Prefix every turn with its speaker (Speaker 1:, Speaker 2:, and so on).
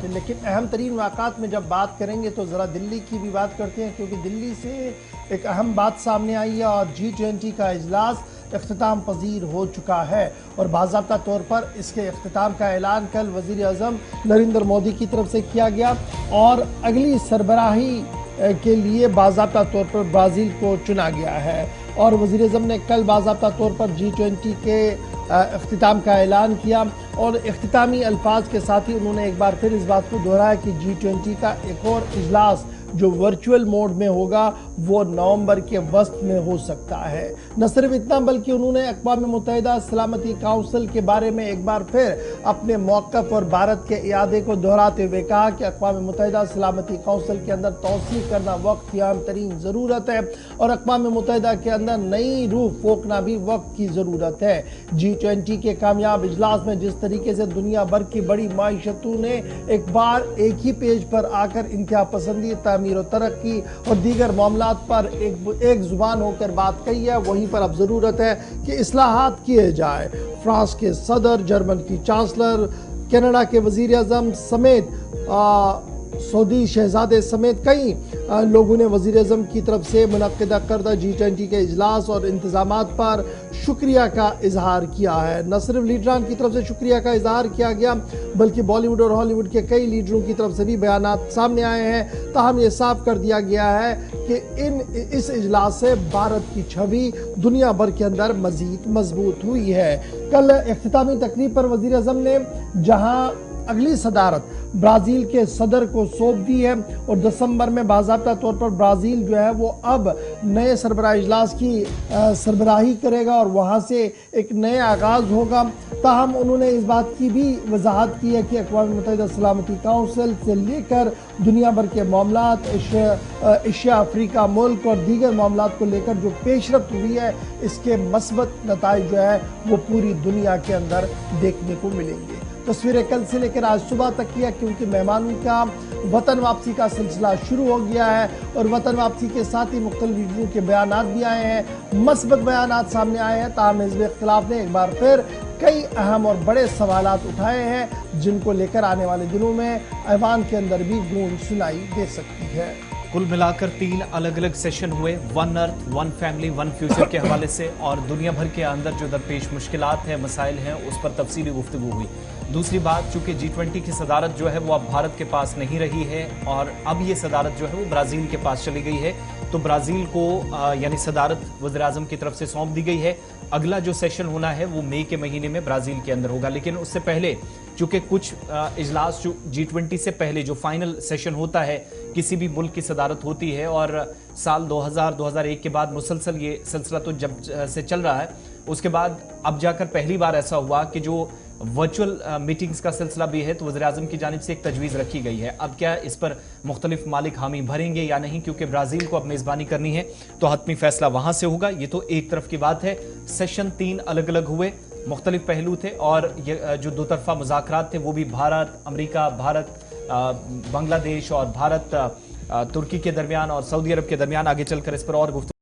Speaker 1: लेकिन अहम तरीन वाक़ात में जब बात करेंगे तो ज़रा दिल्ली की भी बात करते हैं, क्योंकि दिल्ली से एक अहम बात सामने आई है और G20 का इजलास इख्तिताम पजीर हो चुका है और बाज़ाब्ता तौर पर इसके इख्तिताम का ऐलान कल वज़ीर आज़म नरेंद्र मोदी की तरफ से किया गया और अगली सरबराही के लिए बाज़ाब्ता तौर पर ब्राज़ील को चुना गया है। और वज़ीर आज़म ने कल बाज़ाब्ता तौर पर G20 के इख्तिताम का ऐलान किया और इख्तितामी अल्फाज के साथ ही उन्होंने एक बार फिर इस बात को दोहराया कि G20 का एक और इजलास जो वर्चुअल मोड में होगा वो नवंबर के वस्त में हो सकता है। न सिर्फ इतना बल्कि उन्होंने अक़वाम मुत्तहिदा सलामती काउंसिल के बारे में एक बार फिर अपने मौक़िफ़ और भारत के इरादे को दोहराते हुए कहा कि अक़वाम मुत्तहिदा सलामती काउंसिल के अंदर तौसीक़ करना वक्त की अहम तरीन ज़रूरत है और अक़वाम मुत्तहिदा के अंदर नई रूह फोंकना भी वक्त की ज़रूरत है। G20 के कामयाब इजलास में जिस तरीके से दुनिया भर की बड़ी माइशतों ने एक बार एक ही पेज पर आकर इंतहा पसंदी, तामीर और तरक्की और दीगर मामलात पर एक जुबान होकर बात कही है, वहीं पर अब ज़रूरत है कि इस्लाहात किए जाए। फ्रांस के सदर, जर्मन की चांसलर, कनाडा के वज़ीर आज़म समेत सऊदी शहजादे समेत कई लोगों ने वज़ीर आज़म की तरफ से मुनक्किदा करदा G20 के इजलास और इंतज़ामात पर शुक्रिया का इजहार किया है। न सिर्फ लीडरान की तरफ से शुक्रिया का इजहार किया गया बल्कि बॉलीवुड और हॉलीवुड के कई लीडरों की तरफ से भी बयानात सामने आए हैं। ताहम ये साफ कर दिया गया है कि इस इजलास से भारत की छवि दुनिया भर के अंदर मज़ीद मजबूत हुई है। कल इख्तितामी तकरीब पर वज़ीर आज़म ने जहाँ अगली सदारत ब्राज़ील के सदर को सौंप दी है और दिसंबर में बाज़ाब्ता तौर पर ब्राज़ील जो है वो अब नए सरबराह इजलास की सरबराही करेगा और वहाँ से एक नए आगाज़ होगा। ताहम उन्होंने इस बात की भी वजाहत की है कि अक़वाम मुत्तहिदा सलामती काउंसिल से लेकर दुनिया भर के मामलात, एशिया अफ्रीका मुल्क और दीगर मामलात को लेकर जो पेशरफ्त हुई है इसके मस्बत नताइज जो है वो पूरी दुनिया के अंदर देखने को मिलेंगे। तस्वीरें कल से लेकर आज सुबह तक किया, क्योंकि मेहमानों का वतन वापसी का सिलसिला शुरू हो गया है और वतन वापसी के साथ ही मुख्तलिफ लीडरों के बयानात भी आए हैं, मस्बत बयानात सामने आए हैं। ताहम हिज़्ब इख्तिलाफ ने एक बार फिर कई अहम और बड़े सवालात उठाए हैं जिनको लेकर आने वाले दिनों में ऐवान के अंदर भी गूंज सुनाई दे सकती है।
Speaker 2: कुल मिलाकर 3 अलग अलग सेशन हुए, one earth, one family, one future के हवाले से, और दुनिया भर के अंदर जो दरपेश मुश्किलात हैं, मसाइल हैं, उस पर तफसीली गुफ्तगू हुई। दूसरी बात, चूंकि G20 की सदारत जो है वो अब भारत के पास नहीं रही है और अब ये सदारत जो है वो ब्राज़ील के पास चली गई है, तो ब्राज़ील को यानी सदारत वज़ीर आज़म की तरफ से सौंप दी गई है। अगला जो सेशन होना है वो मई के महीने में ब्राज़ील के अंदर होगा, लेकिन उससे पहले चूंकि कुछ इजलास जो G20 से पहले जो फाइनल सेशन होता है किसी भी मुल्क की सदारत होती है और साल 2000-2001 के बाद मुसलसल ये सिलसिला तो जब से चल रहा है, उसके बाद अब जाकर पहली बार ऐसा हुआ कि जो वर्चुअल मीटिंग्स का सिलसिला भी है तो वज़ीर आज़म की जानिब से एक तजवीज़ रखी गई है। अब क्या इस पर मुख्तलिफ मालिक हामी भरेंगे या नहीं, क्योंकि ब्राज़ील को अब मेज़बानी करनी है तो हतमी फैसला वहाँ से होगा। ये तो एक तरफ की बात है। सेशन 3 अलग अलग हुए, मुख्तलिफ पहलू थे और ये जो दो तरफा मुज़ाकरात थे वो भी भारत, अमरीका, भारत, बांग्लादेश और भारत तुर्की के दरमियान और सऊदी अरब के दरमियान। आगे चलकर इस पर और गुफ्तगू